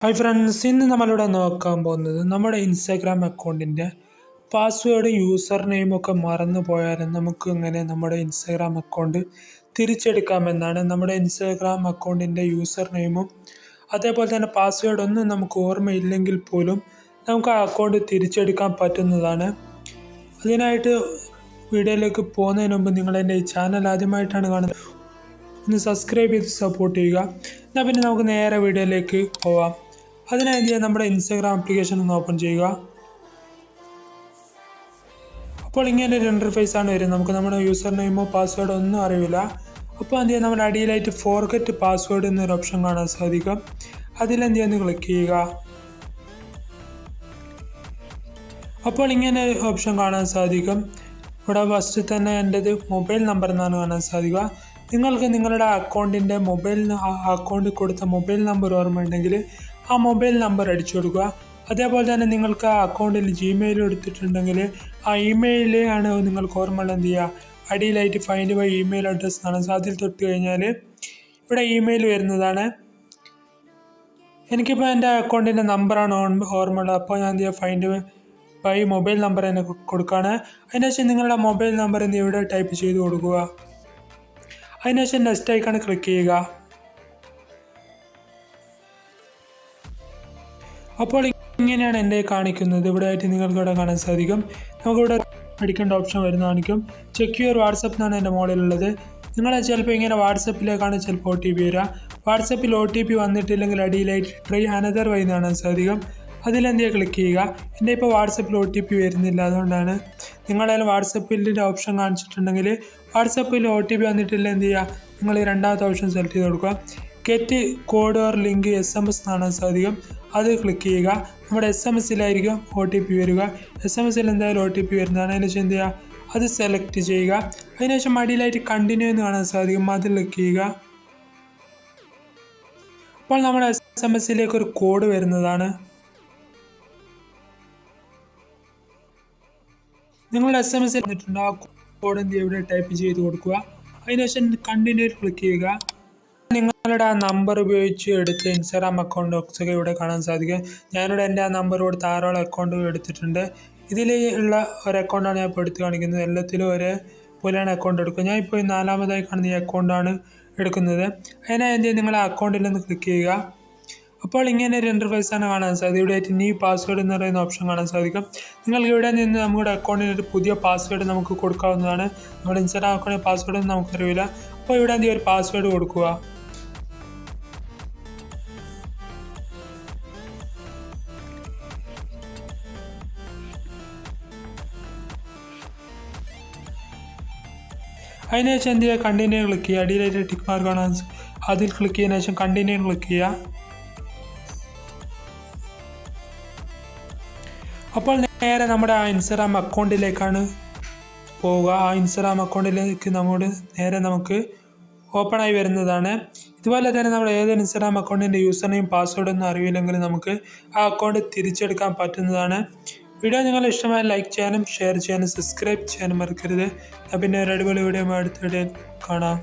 Hi friends, ഇന്ന് നമ്മളിവിടെ നോക്കാൻ പോകുന്നത് നമ്മുടെ ഇൻസ്റ്റാഗ്രാം അക്കൗണ്ടിൻ്റെ പാസ്വേഡ് യൂസർ നെയിമൊക്കെ മറന്നു പോയാലും നമുക്ക് ഇങ്ങനെ നമ്മുടെ ഇൻസ്റ്റാഗ്രാം അക്കൗണ്ട് തിരിച്ചെടുക്കാമെന്നാണ്. നമ്മുടെ ഇൻസ്റ്റാഗ്രാം അക്കൗണ്ടിൻ്റെ യൂസർ നെയിമും അതേപോലെ തന്നെ പാസ്വേഡ് ഒന്നും നമുക്ക് ഓർമ്മയില്ലെങ്കിൽ പോലും നമുക്ക് ആ അക്കൗണ്ട് തിരിച്ചെടുക്കാൻ പറ്റുന്നതാണ്. അതിനായിട്ട് വീഡിയോയിലേക്ക് പോകുന്നതിന് മുമ്പ് നിങ്ങൾ എൻ്റെ ഈ ചാനൽ ആദ്യമായിട്ടാണ് കാണുന്നത്, ഒന്ന് സബ്സ്ക്രൈബ് ചെയ്ത് സപ്പോർട്ട് ചെയ്യുക. എന്നാൽ പിന്നെ നമുക്ക് നേരെ വീഡിയോയിലേക്ക് പോവാം. അതിനായി നമ്മുടെ ഇൻസ്റ്റാഗ്രാം ആപ്ലിക്കേഷൻ ഒന്ന് ഓപ്പൺ ചെയ്യുക. അപ്പോൾ ഇങ്ങനെ ഒരു ഇൻ്റർഫേസ് ആണ് വരുന്നത്. നമുക്ക് നമ്മുടെ യൂസർ നെയിമോ പാസ്വേഡോ ഒന്നും അറിയില്ല. അപ്പോൾ എന്ത് ചെയ്യുക, നമ്മുടെ അടിയിലായിട്ട് ഫോർഗെറ്റ് പാസ്വേഡ് എന്നൊരു ഓപ്ഷൻ കാണാൻ സാധിക്കും. അതിലെന്ത് ചെയ്യുക, ക്ലിക്ക് ചെയ്യുക. അപ്പോൾ ഇങ്ങനെ ഓപ്ഷൻ കാണാൻ സാധിക്കും. ഇവിടെ ഫസ്റ്റ് തന്നെ എൻ്റെത് മൊബൈൽ നമ്പർ എന്നാണ് കാണാൻ സാധിക്കുക. നിങ്ങൾക്ക് നിങ്ങളുടെ അക്കൗണ്ടിൻ്റെ അക്കൗണ്ടിൽ കൊടുത്ത മൊബൈൽ നമ്പർ ഓർമ്മയുണ്ടെങ്കിൽ ആ മൊബൈൽ നമ്പർ അടിച്ചു കൊടുക്കുക. അതേപോലെ തന്നെ നിങ്ങൾക്ക് ആ അക്കൗണ്ടിൽ ജിമെയിൽ എടുത്തിട്ടുണ്ടെങ്കിൽ ആ ഇമെയിൽ ആണ് നിങ്ങൾക്ക് ഓർമ്മയുള്ള എന്ത് ചെയ്യുക, അടിയിലായിട്ട് ഫൈൻഡ് ബൈ ഇമെയിൽ അഡ്രസ്സ് എന്നാണ്. അതിൽ തൊട്ട് കഴിഞ്ഞാൽ ഇവിടെ ഇമെയിൽ വരുന്നതാണ്. എനിക്കിപ്പോൾ എൻ്റെ അക്കൗണ്ടിൻ്റെ നമ്പറാണ് ഓർമ്മയുള്ളത്. അപ്പോൾ ഞാൻ എന്ത് ചെയ്യുക, ഫൈൻഡ് ബൈ മൊബൈൽ നമ്പർ തന്നെ കൊടുക്കുകയാണ്. അതിനുശേഷം നിങ്ങളുടെ മൊബൈൽ നമ്പർ എന്ത് ഇവിടെ ടൈപ്പ് ചെയ്ത് കൊടുക്കുക. അതിനുശേഷം നെക്സ്റ്റ് ഐക്കൺ ക്ലിക്ക് ചെയ്യുക. അപ്പോൾ ഇങ്ങനെയാണ് എൻ്റെ കാണിക്കുന്നത്. ഇവിടെ ആയിട്ട് നിങ്ങൾക്ക് ഇവിടെ കാണാൻ സാധിക്കും. നമുക്കിവിടെ അടിക്കേണ്ട ഓപ്ഷൻ വരുന്ന കാണിക്കും. ചെക്ക് യുവർ വാട്സപ്പ് എന്നാണ് എൻ്റെ മോളിലുള്ളത്. നിങ്ങൾ ചിലപ്പോൾ ഇങ്ങനെ വാട്സപ്പിലേക്കാണ് ചിലപ്പോൾ OTP വരിക. വാട്സപ്പിൽ OTP വന്നിട്ടില്ലെങ്കിൽ അടിയിലായിട്ട് ട്രൈ അനദർ വഴി കാണാൻ സാധിക്കും. അതിലെന്ത് ചെയ്യുക, ക്ലിക്ക് ചെയ്യുക. എൻ്റെ ഇപ്പോൾ വാട്സപ്പിൽ OTP വരുന്നില്ല, അതുകൊണ്ടാണ്. നിങ്ങളതിൽ വാട്സപ്പിൻ്റെ ഓപ്ഷൻ കാണിച്ചിട്ടുണ്ടെങ്കിൽ വാട്സപ്പിൽ OTP വന്നിട്ടില്ല എന്ത് ചെയ്യുക, നിങ്ങൾ ഈ രണ്ടാമത്തെ ഓപ്ഷൻ സെലക്ട് ചെയ്ത് കൊടുക്കുക. Get code or link SMS കാണാൻ സാധിക്കും. അത് ക്ലിക്ക് ചെയ്യുക. നമ്മുടെ SMS-ലായിരിക്കും OTP വരിക. SMS-ൽ എന്തായാലും OTP വരുന്നതാണ്. അതിനുശേഷം എന്ത് ചെയ്യുക, അത് സെലക്ട് ചെയ്യുക. അതിനുശേഷം അടിയിലായിട്ട് കണ്ടിന്യൂ എന്ന് കാണാൻ സാധിക്കും. അത് ക്ലിക്ക് ചെയ്യുക. അപ്പോൾ നമ്മുടെ SMS-ലേക്ക് ഒരു കോഡ് വരുന്നതാണ്. നിങ്ങളുടെ SMS-ൽ വന്നിട്ടുണ്ട്. ആ കോഡ് എന്ത് ചെയ്യുക, ഇവിടെ ടൈപ്പ് ചെയ്ത് കൊടുക്കുക. അതിനുശേഷം കണ്ടിന്യൂ ക്ലിക്ക് ചെയ്യുക. നിങ്ങളുടെ ആ നമ്പർ ഉപയോഗിച്ച് എടുത്ത് ഇൻസ്റ്റാഗ്രാം അക്കൗണ്ടൊക്കെ ഇവിടെ കാണാൻ സാധിക്കും. ഞാനിവിടെ എൻ്റെ ആ നമ്പർ കൊടുത്ത് ആരോളം അക്കൗണ്ട് എടുത്തിട്ടുണ്ട്. ഇതിൽ ഉള്ള ഒരു അക്കൗണ്ടാണ് ഞാൻ ഇപ്പോൾ എടുത്ത് കാണിക്കുന്നത്. എല്ലാത്തിലും ഒരേപോലെയാണ് അക്കൗണ്ട് എടുക്കുക. ഞാൻ ഇപ്പോൾ നാലാമതായി കാണുന്ന ഈ അക്കൗണ്ടാണ് എടുക്കുന്നത്. അതിനായി എന്ത് ചെയ്യുക, നിങ്ങൾ ആ അക്കൗണ്ടിൽ നിന്ന് ക്ലിക്ക് ചെയ്യുക. അപ്പോൾ ഇങ്ങനെ ഒരു ഇൻ്റർഫേസാണ് കാണാൻ സാധിക്കും. ഇവിടെ ആയിട്ട് ന്യൂ പാസ്വേഡ് എന്ന് പറയുന്ന ഓപ്ഷൻ കാണാൻ സാധിക്കും. നിങ്ങൾക്ക് ഇവിടെ നിന്ന് നമ്മുടെ അക്കൗണ്ടിന് ഒരു പുതിയ പാസ്വേഡ് നമുക്ക് കൊടുക്കാവുന്നതാണ്. നമ്മുടെ ഇൻസ്റ്റാഗ്രാം അക്കൗണ്ടിൻ്റെ പാസ്വേഡൊന്നും നമുക്കറിയില്ല. അപ്പോൾ ഇവിടെ എന്ത് ചെയ്യുക, ഒരു പാസ്വേഡ് കൊടുക്കുക. അതിനുശേഷം എന്ത് ചെയ്യുക, കണ്ടിന്യൂ ക്ലിക്ക് ചെയ്യുക. അടിയിലായിട്ട് ടിക്ക് മാർക്ക് കാണാൻ, അതിൽ ക്ലിക്ക് ചെയ്തതിനു ശേഷം കണ്ടിന്യൂ ക്ലിക്ക് ചെയ്യുക. അപ്പോൾ നേരെ നമ്മുടെ ആ ഇൻസ്റ്റാഗ്രാം അക്കൗണ്ടിലേക്കാണ് പോവുക. ആ ഇൻസ്റ്റാഗ്രാം അക്കൗണ്ടിലേക്ക് നമുക്ക് ഓപ്പണായി വരുന്നതാണ്. ഇതുപോലെ തന്നെ നമ്മൾ ഏതൊരു ഇൻസ്റ്റാഗ്രാം അക്കൗണ്ടിൻ്റെ യൂസർ നെയിം പാസ്വേഡൊന്നും അറിയില്ലെങ്കിൽ നമുക്ക് ആ അക്കൗണ്ട് തിരിച്ചെടുക്കാൻ പറ്റുന്നതാണ്. വീഡിയോ നിങ്ങൾ ഇഷ്ടമായി ലൈക്ക് ചെയ്യാനും ഷെയർ ചെയ്യാനും സബ്സ്ക്രൈബ് ചെയ്യാനും മറക്കരുത്. പിന്നെ ഒരു അടിപൊളി വീഡിയോ അടുത്ത വീഡിയോയിൽ കാണാം.